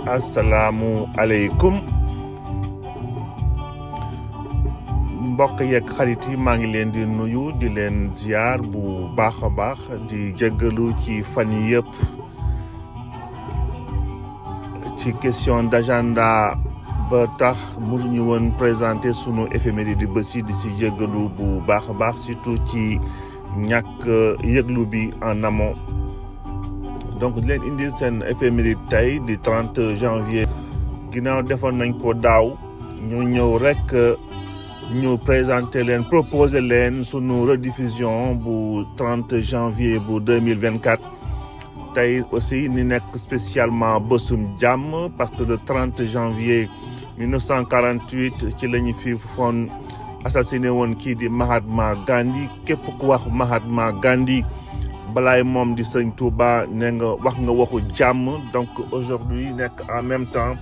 asalaamu aleykum mbokk yeeg xarit yi maa ngi leen di nuyu di leen ziar bu baax a baax di jéggalu ci fan yi yëpp ci question d'agenda ba tax mënuñu woon présenter sunu éphéméride di bés yi di ci jéggalu bu baax a baax surtout ci ñàkk yëglu bi en amont. Donc di leen indil seen éphéméride tey di 30 janvier ginnaaw defoon nañ ko daaw ñu ñëw rek ñu présenter leen proposer leen sunu rediffusion bu 30 janvier bu 2024 tey aussi ni nekk spécialement bésum jàmm parce que le 30 janvier 1948 ci la ñu fi foon assassiné woon kii di Mahatma Gandhi képp ku wax Mahatma Gandhi balaay moom di Sëñ Touba ne nga wax nga waxu jàmm. Donc aujourd'hui nekk en même temps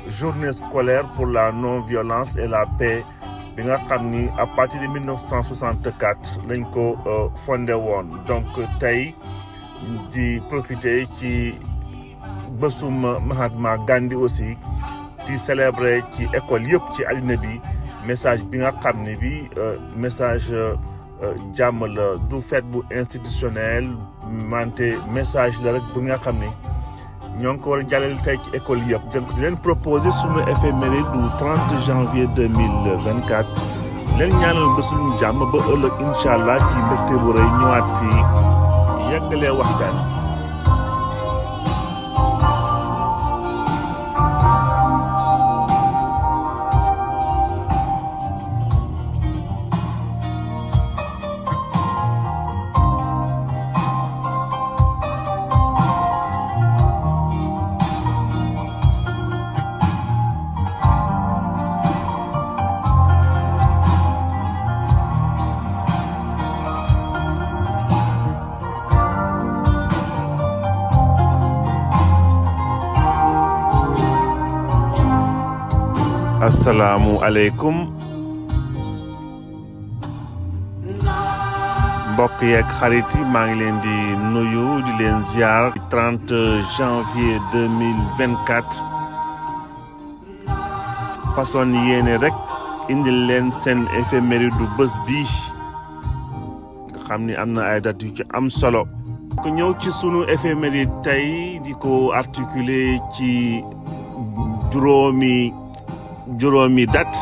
journée scolaire pour la non-violence et la paix bi nga xam ni à partir de 1964 lañ ko fondé woon. Donc tey di profiter ci bésum Mahatma Gandhi aussi di célébrer ci école yëpp ci àddina bi message bi nga xam ne bi message jàmm la du fête bu institutionnel wante message la rek bu nga xam ne ñoo ngi ko war a jàllale tey ci école yëpp. donc di leen proposer suñu éphéméride du 30 janvier 2024 leen ñaanal bésuñu jàmm ba ëllëg incha allah ci mbégte bu rëy ñëwaat fii yeggalee waxtaan. Asalaamu aleykum mbokk yeeg xarit yi maa ngi leen di nuyu di leen ziar 30 janvier 2024 façon yéene rek indil leen seen éphéméride du bés bii nga xam ni am na ay date yu ci am solo ku ñëw ci sunu éphéméride tey di ko articuler ci juróomi date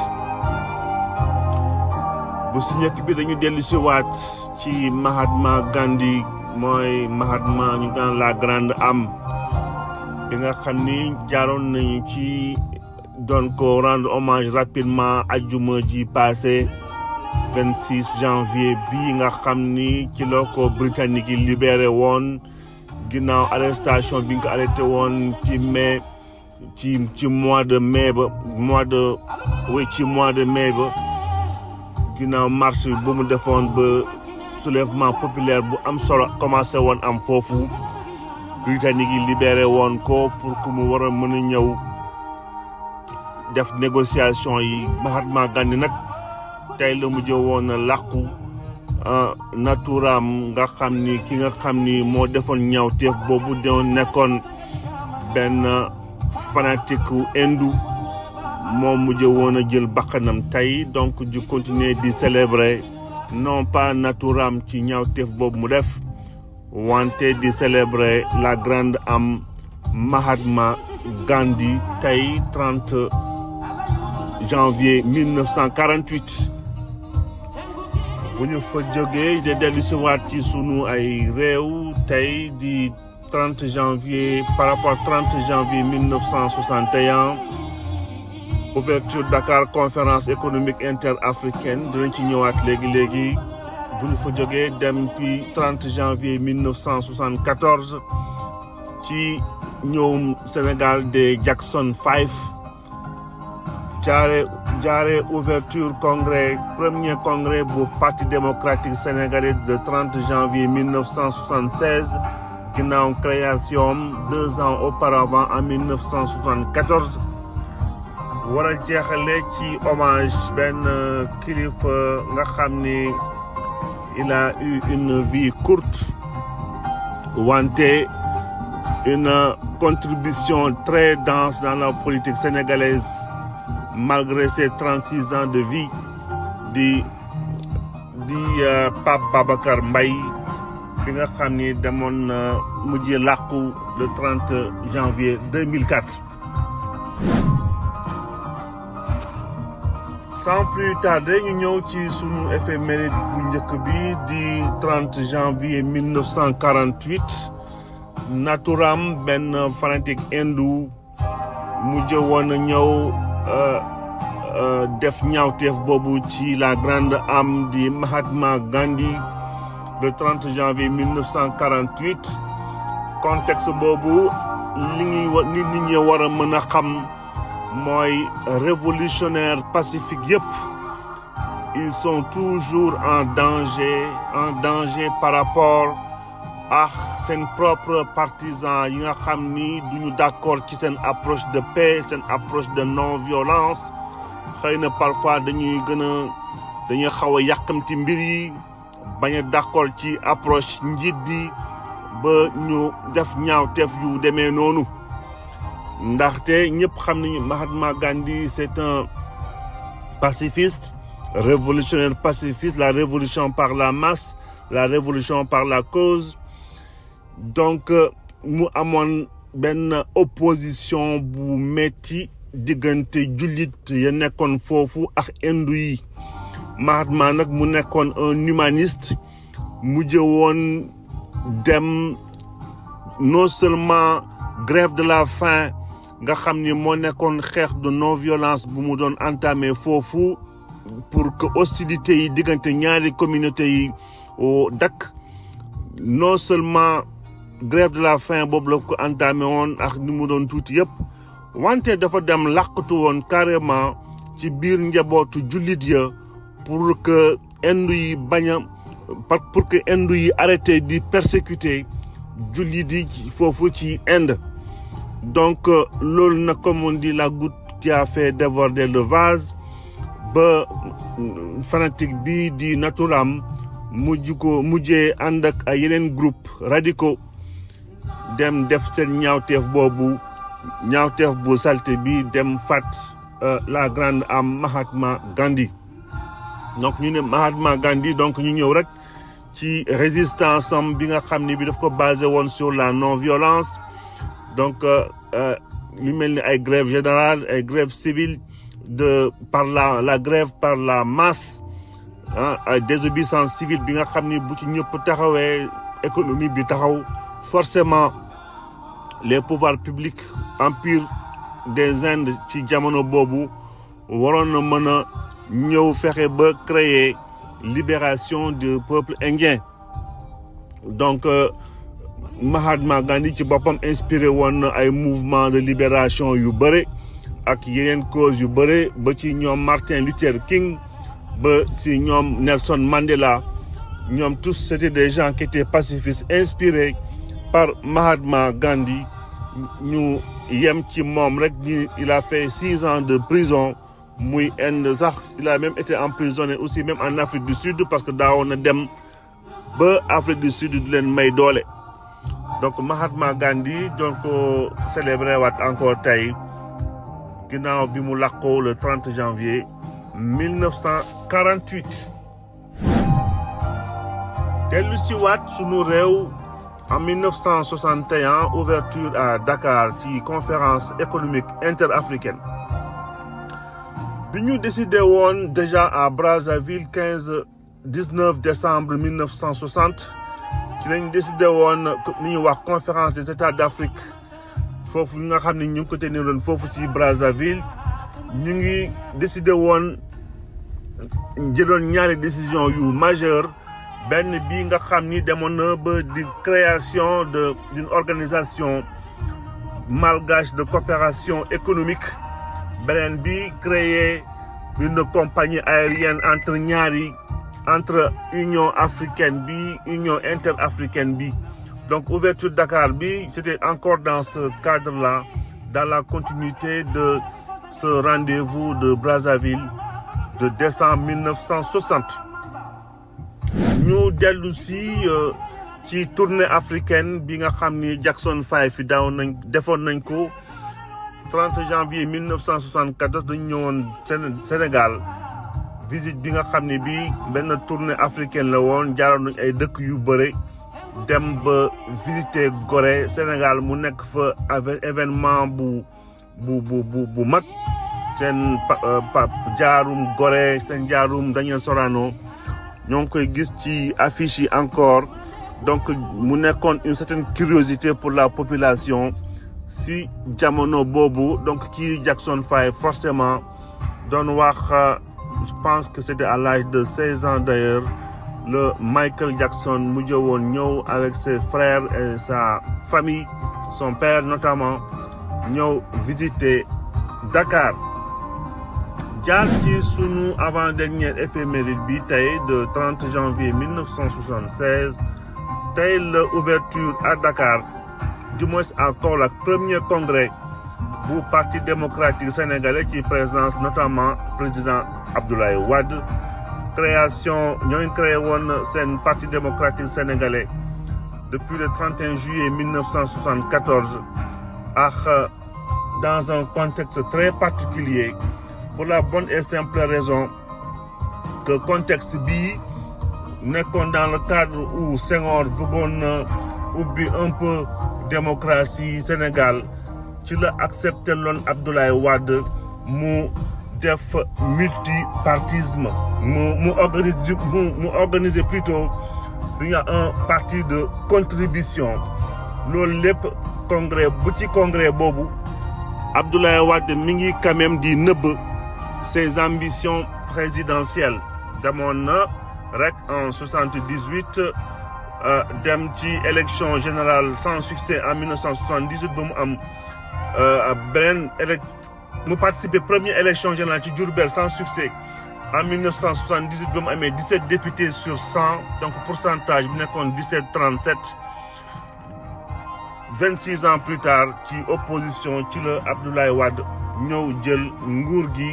bu si njëkk bi dañu dellu si waat ci Mahatma Gandhi mooy Mahatma ñu daan la grande âme bi nga xam ni jaaroon nañu ci doon ko rendre hommage rapidement ajjuma ji passé 26 janvier bii nga xam ni ci la ko britannique yi libéré woon ginnaaw arrestation bi nga ko arrêté woon ci mai ci mois de mai ba ci mois de mai ba ginnaaw marche bu mu defoon ba soulèvement populaire bu am solo commencé woon am foofu britannique yi libéré woon ko pour que mu war a mën a ñëw def négociation yi. Mahatma Gandhi nag tey la mujj woon a làqu naturaam nga xam ni ki nga xam ni moo defoon ñaawteef boobu doon nekkoon benn fanatique hindu moom mujj woon a jël bakkanam tey. donc ju continuer di célébrer non pas naturam ci ñaawteef boobu mu def wante di célébrer la grande âme Mahatma Gandhi tey 30 janvier 1948 bu ñu fa jógee de dellu si waat ci sunu ay réew tey di 30 janvier par rapport 30 janvier 1961 ouverture Dakar conférence économique interafricaine dinañ ci ñëwaat léegi bu ñu fa jógee dem puis 30 janvier 1974 ci ñëwum Sénégal de Jackson 5 jaare ouverture premier congrès bu parti démocratique sénégalais de 30 janvier 1976 ginnaaw création 2 ans auparavant en 1974 war a jeexale ci hommage benn kilifa nga xam ni il a eu une vie courte wante une contribution très dense dans la politique sénégalaise malgré ses 36 ans de vie di Pape Babacar Mbaye bi nga xam ni demoon mujjee làqu le 30 janvier 2004. Sans plus tarder ñu ñëw ci sunu éphéméride bu njëkk bi di 30 janvier 1948 Nathuram benn fanatique hindou mujj woon a ñëw def ñaawteef boobu ci la grande âme di Mahatma Gandhi le 30 janvier 1948 contexte boobu li nit ñi war a mën a xam mooy révolutionnaire pacifique yëpp ils sont toujours en danger par rapport à seen propre partisans yi nga xam ni duñu d'accord ci seen approche de paix seen approche de non-violence xëy na parfois dañuy xaw a yàkkamti mbir yi bañ a d'accord ci approche njiit bi ba ñu def ñaawteef yu demee noonu ndaxte ñëpp xam nañu Mahatma Gandhi c'est un pacifiste révolutionnaire pacifiste la révolution par la masse la révolution par la cause donc mu amoon benn opposition bu metti diggante jullit ya nekkoon foofu ak hindu yi Mahatma nag mu nekkoon un humaniste mu jëwoon dem non seulement grève de la faim nga xam ni moo nekkoon xeex de non-violence bu mu doon entamé foofu pour que hostilité yi diggante ñaari communauté yi dakk non seulement grève de la faim boobu la ko entamé woon ak ni mu doon tuuti yëpp wante dafa dem làqatu woon carrément ci biir njabootu jullit ya pour que hindu yi pour que hindu yi arrêté di persécuter jullit yi foofu ci Inde donc loolu nag comme on dit la goutte qui a fait déborder le vase ba fanatique bi di Nathuram mujjee ànd ak ay yeneen groupe radicaux dem def seen ñaawteef bu salte bi dem fat la grande âme Mahatma Gandhi donc ñu ne Mahatma Gandhi donc ñu ñëw rek ci résistance am bi nga xam ni bi daf ko basé woon sur la non-violence donc lu mel ni ay grève générale ay grève civile par la grève par la masse ay désobéissance civile bi nga xam ni bu ci ñëpp taxawee économie bi taxaw forcément les pouvoirs publics empire des Indes ci jamono boobu waroon na mën a ñëw fexe ba créer libération du peuple indien donc Mahatma Gandhi ci boppam inspiré woon na ay mouvement de libération yu bëre ak yeneen cause yu bëre ba ci ñoom Martin Luther King ba ci ñoom Nelson Mandela ñoom tous c'était des gens qui étaient pacifistes inspirés par Mahatma Gandhi ñu yem ci moom rek ni il a fait 6 ans de prison muy Inde sax il a même été emprisonné aussi même en Afrique du Sud parce que daawoon na dem ba Afrique du Sud di leen may doole donc Mahatma Gandhi donc célébré waat encore tey ginnaaw bi mu làqoo le 30 janvier 1948 dellu si waat sunu réew en 1961 ouverture à Dakar ci conférence économique interafricaine bi ñu décidé woon déjà à Brazzaville 19 décembre 1960 ci lañ décidé woon li ñuy wax conférence des États d'Afrique foofu nga xam ne ñu ngi ko teniroon foofu ci Brazzaville ñu ngi décidé woon jëloon ñaari décision yu majeure benn bi nga xam ni demoon na ba di création d'une organisation malgache de coopération économique beneen bi créer une compagnie aérienne entre Union africaine bi Union interafricaine bi donc ouverture Dakar bi c'était encore dans ce cadre-là dans la continuité de ce rendez-vous de Brazzaville de décembre 1960 ñu dellu si ci tournée africaine bi nga xam ni Jackson 5 fi defoon nañ ko 30 janvier 1974 dañu ñëwoon Sénégal visite bi nga xam ni bi benn tournée africaine la woon jaaroon nañ ay dëkk yu bëre dem ba visiter Gorée Sénégal mu nekk fa avec événement bu mag seen jaarum Gorée seen jaarum Daniel Sorano ñoo ngi koy gis ci affiche yi encore donc mu nekkoon une certaine curiosité pour la population si jamono boobu donc kii Jackson 5 forcément doon wax je pense que c'était à l'âge de 16 ans d'ailleurs le Michael Jackson mujj woon ñëw avec ses frères et sa famille son père notamment ñëw visiter Dakar jaar ci sunu avant-dernière éphéméride bi tey de 30 janvier 1976 tey la ouverture à Dakar du moins à Kaolack premier congrès bu parti démocratique sénégalais ci présence notamment président Abdoulaye Wade création ñoo créé woon seen parti démocratique sénégalais depuis le 31 juillet 1974 ak dans un contexte très particulier pour la bonne et simple raison que contexte bii nekkoon dans le cadre où Senghor bëggoon ubbi un peu démocratie Sénégal ci la accepté loon Abdoulaye Wade mu def multipartisme mu organiser plutôt il y a un parti de contribution loolu lépp congrès bu ci congrès boobu Abdoulaye Wade mi ngi quand même di nëbb ses ambitions présidentielles demoon na rek en 78 dem ci élection générale sans succès en 1978 ba mu am beneen mu participer première élection générale ci Diourbel sans succès en 1978 ba mu amee 17 députés sur 100 donc pourcentage bi nekkoon 17-37 26 ans plus tard ci opposition ci la Abdoulaye Wade ñëw jël nguur gi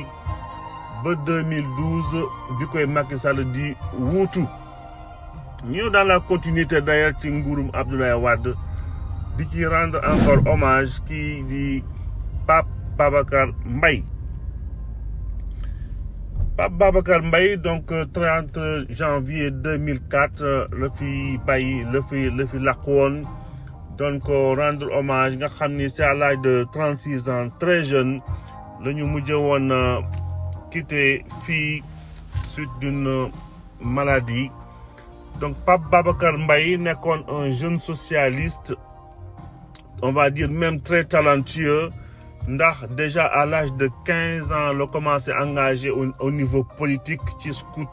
ba 2012 bi koy Macky Sall di wuutu ñëw dans la continuité d'ailleurs ci nguurum Abdoulaye Wade di ci rendre encore hommage kii di Pape Babacar Mbaye Pape Babacar Mbaye donc 30 janvier 2004 la fi bàyyi la fi làqu woon doon ko rendre hommage nga xam ni c'est à l'âge de 36 ans très jeune la ñu mujj woon quitté fii suite d'une maladie donc Pape Babacar Mbaye nekkoon un jeune socialiste on va dire même très talentueux ndax déjà à l'âge de 15 ans la commencé engagé au niveau politique ci scout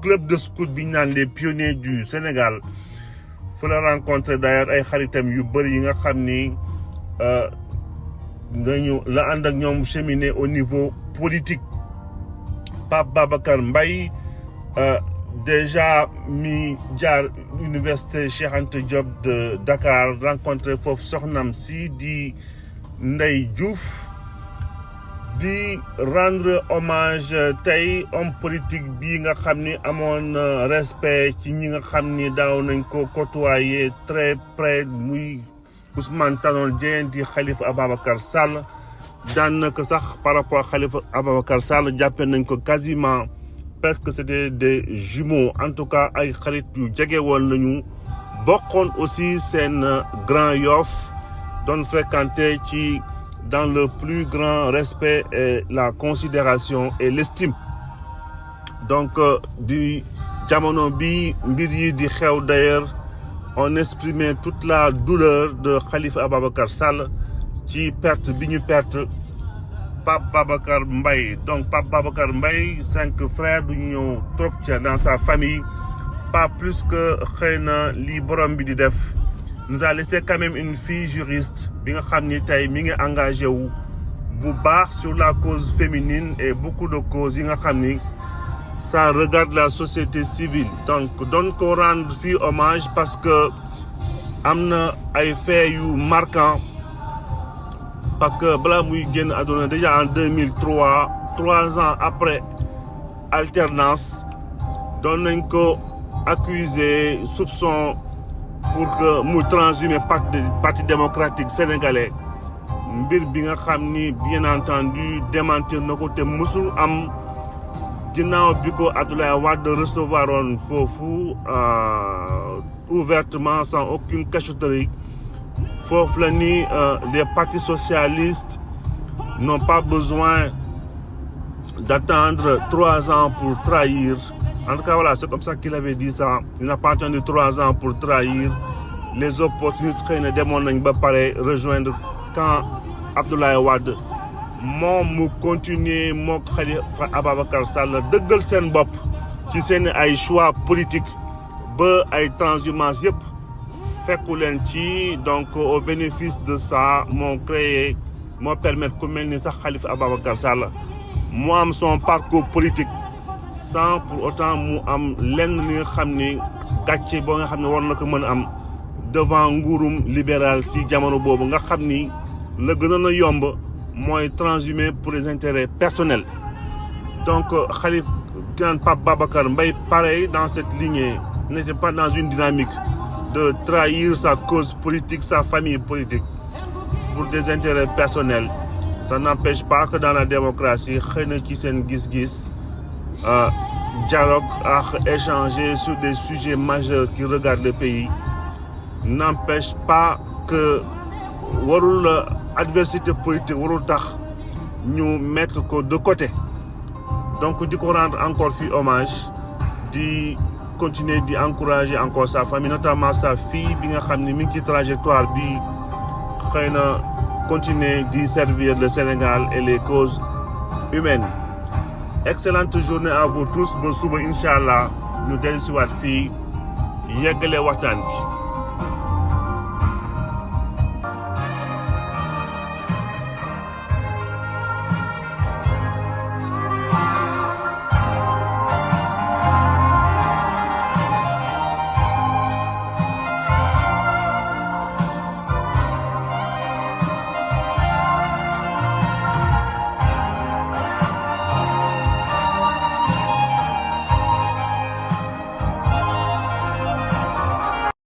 club de scout bi ñu naan les pionniers du Sénégal fu la rencontré d'ailleurs ay xaritam yu bëri yi nga xam ni dañu la ànd ak ñoom cheminer au niveau politique Pape Babacar Mbaye déjà mi jaar université Cheikh Anta Diop de Dakar rencontré foofu soxnam si di Ndeye Diouf di rendre hommage tey homme politique bi nga xam ni amoon respect ci ñi nga xam ni daaw nañ ko côtoyer très près muy Ousmane Tanor Dieng di Khalifa Ababacar Sall daan na ko sax par rapport à Khalifa Ababacar Sall jàppee nañ ko quasiment presque c'était des jumeaux en tout cas ay xarit yu jege woon nañu bokkoon aussi seen Grand Yoff doon fréquenté ci dans le plus grand respect et la considération et l'estime donc du jamono bi mbir yi di xew d'ailleurs on exprimait toute la douleur de Khalifa Ababacar Sall ci perte bi ñu perte Pape Babacar Mbaye donc Pape Babacar Mbaye 5 frères du ñu ñëw trop ca dans sa famille pas plus que xëy na lii borom bi di def nous a laissé quand même une fille juriste bi nga xam ni tey mi ngi engagé wu bu baax sur la cause féminine et beaucoup de causes yi nga xam ni ça regarde la société civile donc doon ko rendre fii hommage parce que am na ay faits yu marquants parce que balaa muy génn àdduna déjà en 2003 3 ans après alternance doon nañ ko accusé soupçon pour que mu transhumer parti démocratique sénégalais mbir bi nga xam ni bien entendu démentir na ko te musul am ginnaaw bi ko Abdoulaye Wade recevoir woon foofu ouvertement sans aucune cachotterie foofu la ni les partis socialistes n'ont pas besoin d'attendre 3 ans pour trahir. En tout cas, voilà, c'est comme ça qu'il avait dit ça. Il n'a pas attendu 3 ans pour trahir. Les opportunistes xëy na demoon nañ ba pare rejoindre quand Abdoulaye Wade moom mu continuer moo Khalifa Ababacar Sall dëggal seen bopp ci seen ay choix politique ba ay transhumance yëpp fekku leen ci. Donc au bénéfice de ça moo permettre ku mel ni sax Khalifa Ababacar Sall mu am son parcours politique sans pour autant mu am lenn li nga xam ni gàcce boo nga xam ne war na ko mën a am devant nguurum libéral si jamono boobu nga xam ni la gënoon a yomb mooy transhumer pour les intérêts personnels. Donc Khalifa Pape Babacar Mbaye, pareil dans cette lignée, n'était pas dans une dynamique de trahir sa cause politique, sa famille politique pour des intérêts personnels. Ça n'empêche pas que dans la démocratie xëy na ci seen gis-gis dialogue ak échanger sur des sujets majeurs qui regardent le pays n'empêche pas que warul adversité politique warul tax ñu mettre ko de côté. Donc di ko rendre encore fii hommage, di continuer di encourager encore sa famille, notamment sa fille bi nga xam ne mi ngi ci trajectoire bi xëy na continuer di servir le Sénégal et les causes humaines. Excellente journée à vous tous ba suba incha allah ñu dellusiwaat fii yeggale waxtaan bi.